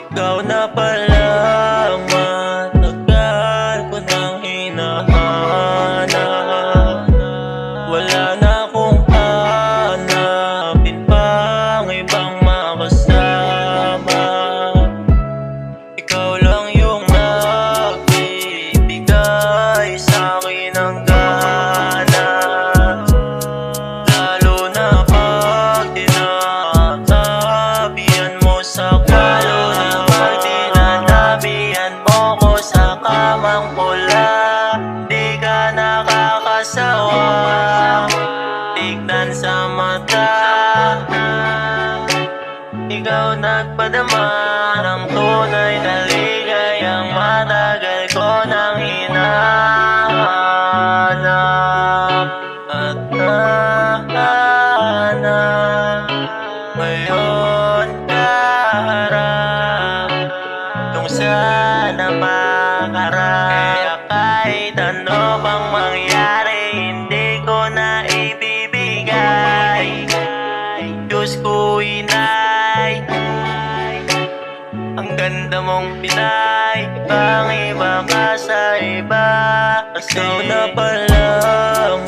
Ikaw na pala ang matagal ko nang hinahanap. Wala na akong hanapin pang ibang makasama. Ikaw lang yung nagbibigay sa'kin ng gana, lalo na pag tinatabihan mo sa kamang pula. Di ka nakakasawa tignan sa mata. Ikaw nagpadama ng tunay na ligayang matagal ko nang hinahanap at nahanap. Ngayon kaharap kung sana makarap. Kaya kahit ano bang mangyari, hindi ko na ibibigay. Diyos ko inay, ang ganda mong Pinay, ibang iba ka sa iba. Ikaw na pala ang